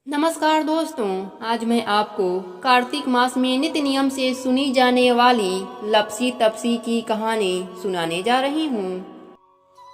नमस्कार दोस्तों, आज मैं आपको कार्तिक मास में नित्य नियम से सुनी जाने वाली लपसी तपसी की कहानी सुनाने जा रही हूँ।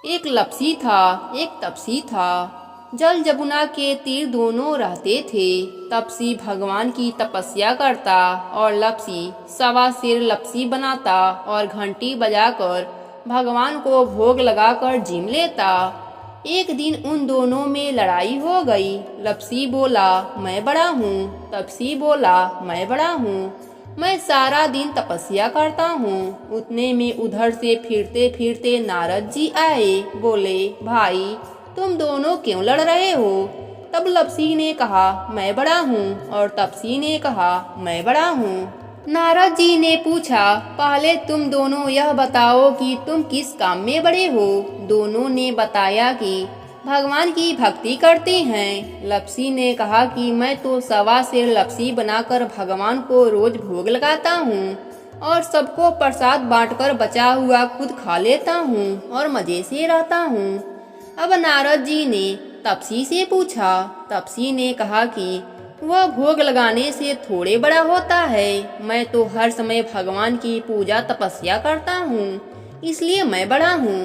एक लपसी था, एक तपसी था। जल जमुना के तीर दोनों रहते थे। तपसी भगवान की तपस्या करता और लपसी सवा सिर लपसी बनाता और घंटी बजाकर भगवान को भोग लगाकर जिम लेता। एक दिन उन दोनों में लड़ाई हो गई। लपसी बोला, मैं बड़ा हूँ। तपसी बोला, मैं बड़ा हूँ। मैं सारा दिन तपस्या करता हूँ। उतने में उधर से फिरते फिरते नारद जी आए। बोले, भाई तुम दोनों क्यों लड़ रहे हो? तब लपसी ने कहा, मैं बड़ा हूँ, और तपसी ने कहा, मैं बड़ा हूँ। नारद जी ने पूछा, पहले तुम दोनों यह बताओ कि तुम किस काम में बड़े हो? दोनों ने बताया कि भगवान की भक्ति करते हैं। लपसी ने कहा कि मैं तो सवा सिर लपसी बनाकर भगवान को रोज भोग लगाता हूँ और सबको प्रसाद बांटकर बचा हुआ खुद खा लेता हूँ और मजे से रहता हूँ। अब नारद जी ने तपसी से पूछा। तपसी ने कहा कि वह भोग लगाने से थोड़े बड़ा होता है। मैं तो हर समय भगवान की पूजा तपस्या करता हूँ, इसलिए मैं बड़ा हूँ।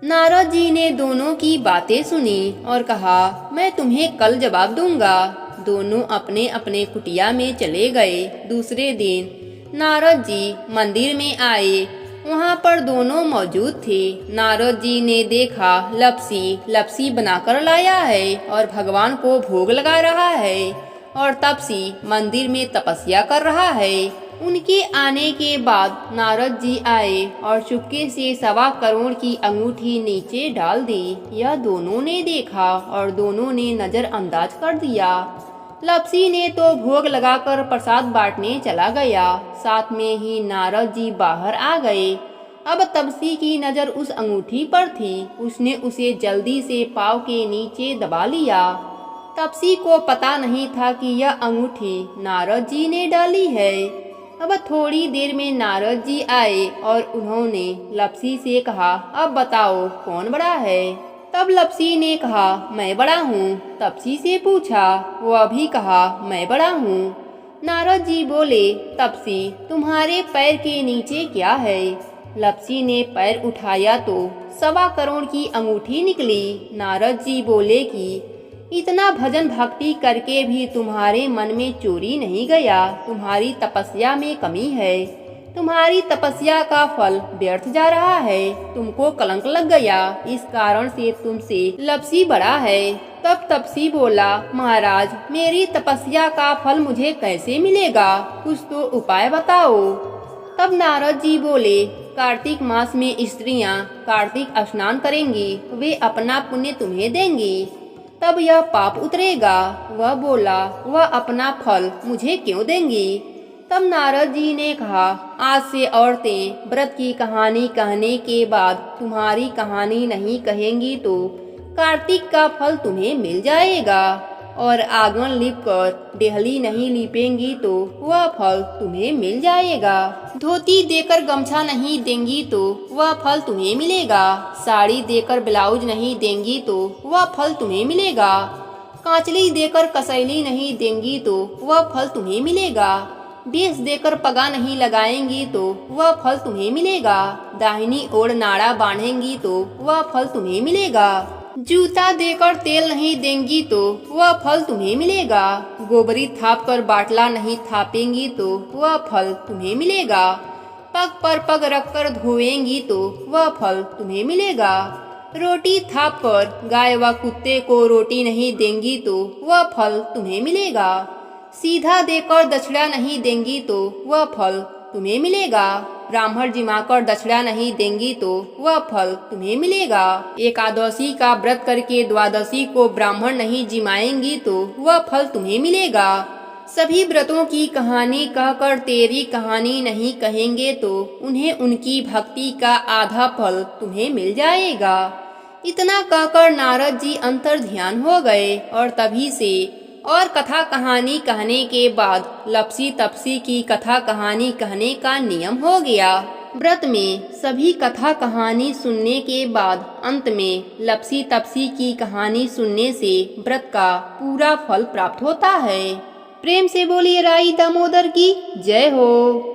नारद जी ने दोनों की बातें सुनी और कहा, मैं तुम्हें कल जवाब दूंगा। दोनों अपने अपने कुटिया में चले गए। दूसरे दिन नारद जी मंदिर में आए। वहाँ पर दोनों मौजूद थे। नारद जी ने देखा लपसी लपसी बनाकर लाया है और भगवान को भोग लगा रहा है, और तपसी मंदिर में तपस्या कर रहा है। उनके आने के बाद नारद जी आए और चुपके से 1.25 करोड़ की अंगूठी नीचे डाल दी। यह दोनों ने देखा और दोनों ने नजरअंदाज कर दिया। लपसी ने तो भोग लगाकर प्रसाद बांटने चला गया। साथ में ही नारद जी बाहर आ गए। अब तपसी की नजर उस अंगूठी पर थी। उसने उसे जल्दी से पाँव के नीचे दबा लिया। तपसी को पता नहीं था कि यह अंगूठी नारद जी ने डाली है। अब थोड़ी देर में नारद जी आए और उन्होंने लपसी से कहा, अब बताओ कौन बड़ा है? तब लपसी ने कहा, मैं बड़ा हूँ। तपसी से पूछा, वह भी कहा, मैं बड़ा हूँ। नारद जी बोले, तपसी तुम्हारे पैर के नीचे क्या है? लपसी ने पैर उठाया तो 1.25 करोड़ की अंगूठी निकली। नारद जी बोले कि इतना भजन भक्ति करके भी तुम्हारे मन में चोरी नहीं गया। तुम्हारी तपस्या में कमी है। तुम्हारी तपस्या का फल व्यर्थ जा रहा है। तुमको कलंक लग गया, इस कारण से तुमसे लपसी बड़ा है। तब तपसी बोला, महाराज मेरी तपस्या का फल मुझे कैसे मिलेगा? कुछ तो उपाय बताओ। तब नारद जी बोले, कार्तिक मास में स्त्रियां कार्तिक स्नान करेंगी, वे अपना पुण्य तुम्हें देंगी, तब यह पाप उतरेगा। वह बोला, वह अपना फल मुझे क्यों देंगी? तब नारद जी ने कहा, आज से औरतें व्रत की कहानी कहने के बाद तुम्हारी कहानी नहीं कहेंगी तो कार्तिक का फल तुम्हें मिल जाएगा, और आंगन लीपकर डेहली नहीं लीपेंगी तो वह फल तुम्हें मिल जाएगा। धोती देकर गमछा नहीं देंगी तो वह फल तुम्हें मिलेगा। साड़ी देकर ब्लाउज नहीं देंगी तो वह फल तुम्हें मिलेगा। कांचली देकर कसैली नहीं देंगी तो वह फल तुम्हें मिलेगा। बेस देकर पगा नहीं लगाएंगी तो वह फल तुम्हें मिलेगा। दाहिनी ओर नाड़ा बांधेंगी तो वह फल तुम्हें मिलेगा। जूता देकर तेल नहीं देंगी तो वह फल तुम्हें मिलेगा। गोबरी थाप कर बाटला नहीं थापेंगी तो वह फल तुम्हें मिलेगा। पग पर पग रखकर धोएंगी तो वह फल तुम्हें मिलेगा। रोटी थाप कर गाय व कुत्ते को रोटी नहीं देंगी तो वह फल तुम्हें मिलेगा। सीधा देकर दक्षिणा नहीं देंगी तो वह फल तुम्हें मिलेगा। ब्राह्मण जिमाकर दक्षिणा नहीं देंगी तो वह फल तुम्हें मिलेगा। एकादशी का व्रत करके द्वादशी को ब्राह्मण नहीं जिमाएंगी तो वह फल तुम्हें मिलेगा। सभी व्रतों की कहानी कहकर तेरी कहानी नहीं कहेंगे तो उन्हें उनकी भक्ति का आधा फल तुम्हें मिल जाएगा। इतना कहकर नारद जी अंतर ध्यान हो गए, और तभी से और कथा कहानी कहने के बाद लपसी तपसी की कथा कहानी कहने का नियम हो गया। व्रत में सभी कथा कहानी सुनने के बाद अंत में लपसी तपसी की कहानी सुनने से व्रत का पूरा फल प्राप्त होता है। प्रेम से बोलिए राई दामोदर की जय हो।